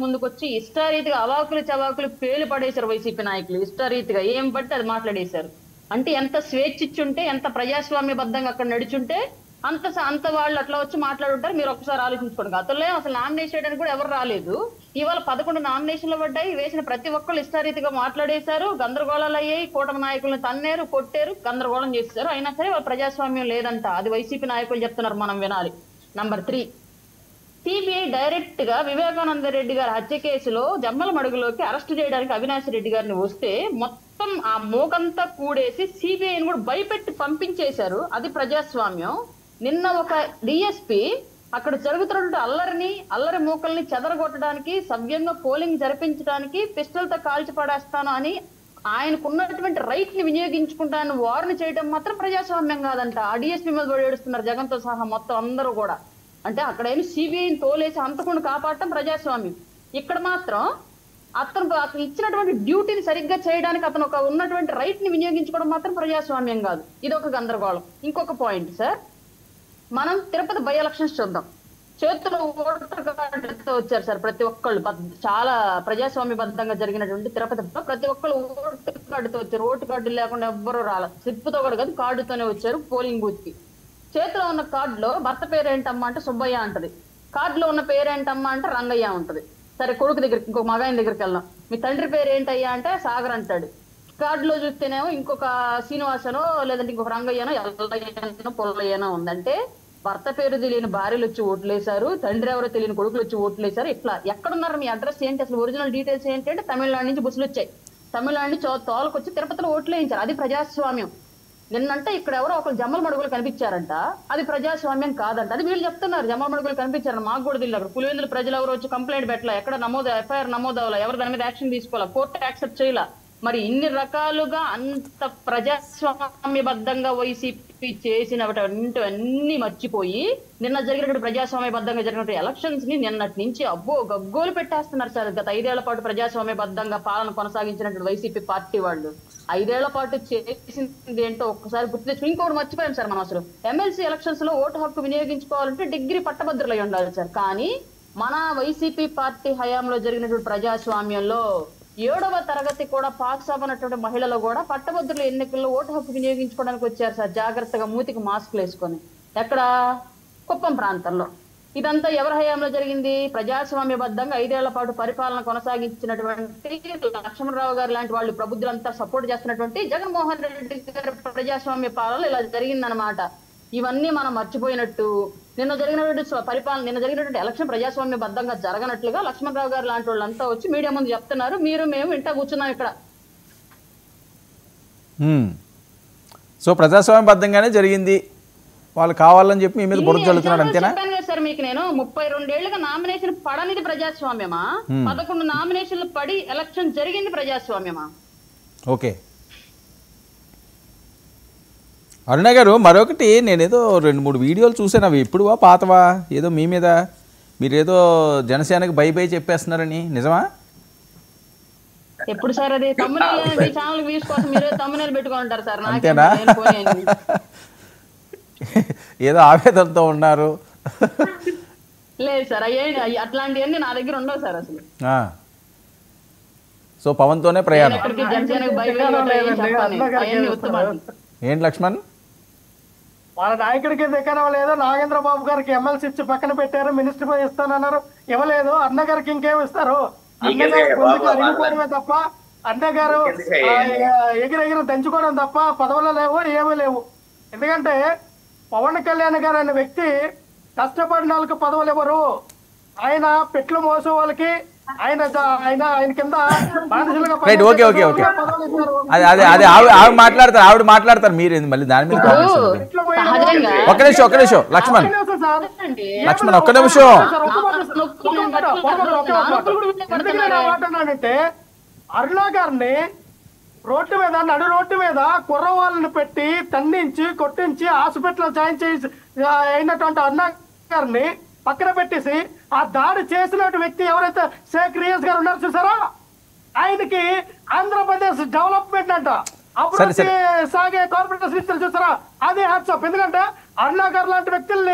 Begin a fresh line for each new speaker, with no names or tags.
ముందుకు వచ్చి ఇష్టారీతిగా అవాకులు చవాకులు పేలు పడేశారు వైసీపీ నాయకులు. ఇష్టారీతిగా ఏం పడితే అది మాట్లాడేశారు. అంటే ఎంత స్వేచ్ఛ ఇచ్చుంటే, ఎంత ప్రజాస్వామ్యబద్ధంగా అక్కడ నడిచుంటే అంత వాళ్ళు అట్లా వచ్చి మాట్లాడుంటారు. మీరు ఒకసారి ఆలోచించుకోండి. గతంలో అసలు నామినేషన్ చేయడానికి కూడా ఎవరు రాలేదు. ఇవాళ 11 నామినేషన్లు పడ్డాయి. వేసిన ప్రతి ఒక్కళ్ళు ఇష్టారీతిగా మాట్లాడేశారు. గందరగోళాలు అయ్యాయి. కూటమి నాయకులను తన్నేరు, కొట్టారు, గందరగోళం చేశారు. అయినా సరే వాళ్ళ ప్రజాస్వామ్యం లేదంట. అది వైసీపీ నాయకులు చెప్తున్నారు, మనం వినాలి. నంబర్ 3, సిబిఐ డైరెక్ట్ గా వివేకానంద రెడ్డి గారి హత్య కేసులో జమ్మల మడుగులోకి అరెస్ట్ చేయడానికి అవినాష్ రెడ్డి గారిని వస్తే మొత్తం ఆ మోకంతా కూడేసి సిబిఐని కూడా భయపెట్టి పంపించేశారు. అది ప్రజాస్వామ్యం. నిన్న ఒక డిఎస్పీ అక్కడ జరుగుతున్నటువంటి అల్లరి మూకల్ని చెదరగొట్టడానికి, సవ్యంగా పోలింగ్ జరిపించడానికి పిస్టల్ తో కాల్చి పడేస్తాను అని ఆయనకున్నటువంటి రైట్ ని వినియోగించుకుంటానని వార్న్ చేయడం మాత్రం ప్రజాస్వామ్యం కాదంట. ఆ డిఎస్పీ మీద కూడా ఏడుస్తున్నారు, జగన్ తో సహా మొత్తం అందరూ కూడా. అంటే అక్కడైనా సిబిఐని తోలేసి అంతకుండా కాపాడటం ప్రజాస్వామ్యం. ఇక్కడ మాత్రం అతను ఇచ్చినటువంటి డ్యూటీని సరిగ్గా చేయడానికి అతను ఉన్నటువంటి రైట్ ని వినియోగించుకోవడం మాత్రం ప్రజాస్వామ్యం కాదు. ఇది ఒక గందరగోళం. ఇంకొక పాయింట్ సార్, మనం తిరుపతి బై ఎలక్షన్స్ చూద్దాం. చేతుల్లో ఓటర్ కార్డుతో వచ్చారు సార్ ప్రతి ఒక్కళ్ళు. చాలా ప్రజాస్వామ్యబద్ధంగా జరిగినటువంటి తిరుపతిలో ప్రతి ఒక్కళ్ళు ఓటర్ కార్డుతో వచ్చారు. ఓటర్ కార్డు లేకుండా ఎవ్వరూ రాలేదు. స్లిప్తో కూడా కాదు, కార్డుతోనే వచ్చారు పోలింగ్ బూత్ కి. చేతిలో ఉన్న కార్డులో భర్త పేరేంటమ్మా అంటే సుబ్బయ్య అంటది. కార్డులో ఉన్న పేరేంటమ్మా అంటే రంగయ్య ఉంటది. సరే, కొడుకు దగ్గరికి, ఇంకొక మగాయన దగ్గరికి వెళ్దాం. మీ తండ్రి పేరు ఏంటయ్యా అంటే సాగర్ అంటాడు. కార్డులో చూస్తేనేమో ఇంకొక శ్రీనివాసనో లేదంటే ఇంకొక రంగయ్యనో ఎల్లయ్యనో పొల్లయ్యనో ఉందంటే భర్త పేరు తెలియని భార్యలు వచ్చి ఓట్లేశారు, తండ్రి ఎవరో తెలియని కొడుకులు వచ్చి ఓట్లేశారు. ఇట్లా ఎక్కడున్నారు, మీ అడ్రస్ ఏంటి, అసలు ఒరిజినల్ డీటెయిల్స్ ఏంటి అంటే తమిళనాడు నుంచి బస్సులు వచ్చాయి. తమిళనాడు నుంచి తోలుకొచ్చి తిరుపతిలో ఓట్లు వేయించారు. అది ప్రజాస్వామ్యం. నిన్నంటే ఇక్కడ ఎవరో ఒకరు జమ్మల మడుగులు కనిపించారంట, అది ప్రజాస్వామ్యం కాదంట. అది వీళ్ళు చెప్తున్నారు, జమ్మల మడుగులు కనిపించారు. మాకు కూడా తెలియదు. అక్కడ పులివెందుల ప్రజలు ఎవరు వచ్చి కంప్లైంట్ పెట్టలే, ఎక్కడ ఎఫ్ఐఆర్ నమోదు అవ్వాలా, ఎవరు దాని మీద యాక్షన్ తీసుకోవాలా, కోర్టు యాక్సెప్ట్ చేయాల. మరి ఇన్ని రకాలుగా అంత ప్రజాస్వామ్యబద్ధంగా వైసీపీ చేసినవన్నీ మర్చిపోయి నిన్న జరిగినటువంటి ప్రజాస్వామ్యబద్ధంగా జరిగినటువంటి ఎలక్షన్స్ ని నిన్నటి నుంచి అబ్బో గగ్గోలు పెట్టేస్తున్నారు సార్. గత 5 ఏళ్ల పాటు ప్రజాస్వామ్యబద్ధంగా పాలన కొనసాగించినటువంటి వైసీపీ పార్టీ వాళ్ళు 5 ఏళ్ల పాటు చేసింది ఏంటో ఒక్కసారి గుర్తు తెచ్చుకుని ఇంకోటి మర్చిపోయాం సార్. మనం అసలు ఎమ్మెల్సీ ఎలక్షన్స్ లో ఓటు హక్కు వినియోగించుకోవాలంటే డిగ్రీ పట్టభద్రులై ఉండాలి సార్. కానీ మన వైసీపీ పార్టీ హయాంలో జరిగినటువంటి ప్రజాస్వామ్యంలో 7వ తరగతి కూడా పాస్ అవ్వనటువంటి మహిళలు కూడా పట్టభద్రుల ఎన్నికల్లో ఓటు హక్కు వినియోగించుకోవడానికి వచ్చారు సార్, జాగ్రత్తగా మూతికి మాస్కులు వేసుకొని. ఎక్కడ? కుప్పం ప్రాంతంలో. ఇదంతా ఎవరి హయాంలో జరిగింది? ప్రజాస్వామ్యబద్ధంగా 5 ఏళ్ల పాటు పరిపాలన కొనసాగించినటువంటి లక్ష్మణరావు గారు లాంటి వాళ్ళు ప్రబుద్ధులంతా సపోర్ట్ చేస్తున్నటువంటి జగన్మోహన్ రెడ్డి గారి ప్రజాస్వామ్య పాలన ఇలా జరిగిందనమాట. ఇవన్నీ మనం మర్చిపోయినట్టు నిన్న జరిగినటువంటి ఎలక్షన్ ప్రజాస్వామ్యబద్ధంగా జరగనట్లుగా లక్ష్మణరావు గారు లాంటి వాళ్ళంతా వచ్చి మీడియా ముందు చెప్తున్నారు. మేము ఇంటా కూర్చున్నాం ఇక్కడ.
సో ప్రజాస్వామ్యబద్ధంగానే జరిగింది, వాళ్ళు కావాలని చెప్పి మీ మీద బురద జల్లుతున్నారు అంతేనా?
చెప్పాను కదా సార్ మీకు నేను, 32 ఏళ్లుగా నామినేషన్ పడనిది ప్రజాస్వామ్యమా? 11 నామినేషన్లు పడి ఎలక్షన్ జరిగింది ప్రజాస్వామ్యమా?
ఓకే అరుణ గారు, మరొకటి నేనేదో 2-3 వీడియోలు చూసాను. అవి ఇప్పుడువా పాతవా? ఏదో మీ మీద మీరేదో జనసేనకి బై చెప్పేస్తున్నారని, నిజమా?
ఎప్పుడు సార్ అది? ఛానల్ వ్యూస్ కోసం మీరు తమ్మునేలు పెట్టుకుంటారు సార్.
అంతేనా? ఏదో ఆవేదనతో ఉన్నారు.
లేదు సార్, అట్లాంటివన్నీ నా దగ్గర ఉండవు సార్ అసలు.
సో పవన్తోనే ప్రయాణం. ఏంటి లక్ష్మణ్?
వాళ్ళ నాయకుడికి దిక్కడం లేదు. నాగేంద్ర బాబు గారికి ఎమ్మెల్సీ ఇచ్చి పక్కన పెట్టారు, మినిస్టర్ ఇస్తానన్నారు, ఇవ్వలేదు. అన్న గారికి ఇంకేం ఇస్తారు? అన్నగారు తప్ప, అన్నగారు ఎగిరెగిరి దంచుకోవడం తప్ప పదవులు లేవు, ఏమీ లేవు. ఎందుకంటే పవన్ కళ్యాణ్ గారు అనే వ్యక్తి కష్టపడిన వాళ్ళకి పదవులు ఇవ్వరు. ఆయన పెట్లు మోసే వాళ్ళకి ఆయన కింద
ఆవిడ మాట్లాడతారు, మీరు మళ్ళీ దాని మీద ఒక్క నిమిషం లక్ష్మణ్ ఒక్క నిమిషం.
అంటే అరుణ గారిని నడు రోడ్డు మీద కుర్రవాళ్ళని పెట్టి తన్నించి కొట్టించి హాస్పిటల్ జాయిన్ చేసి అయినటువంటి అరుణ గారిని పక్కన పెట్టేసి ఆ దాడి చేసిన వ్యక్తి ఎవరైతే షేక్ రియాజ్ గారు ఉన్నారు చూసారా, ఆయనకి ఆంధ్రప్రదేశ్ డెవలప్మెంట్ అంట అభివృద్ధి సాగే కార్పొరేషన్ చూసారా, అది హ్యాట్స్ ఆఫ్. ఎందుకంటే అరుణ గారు లాంటి వ్యక్తుల్ని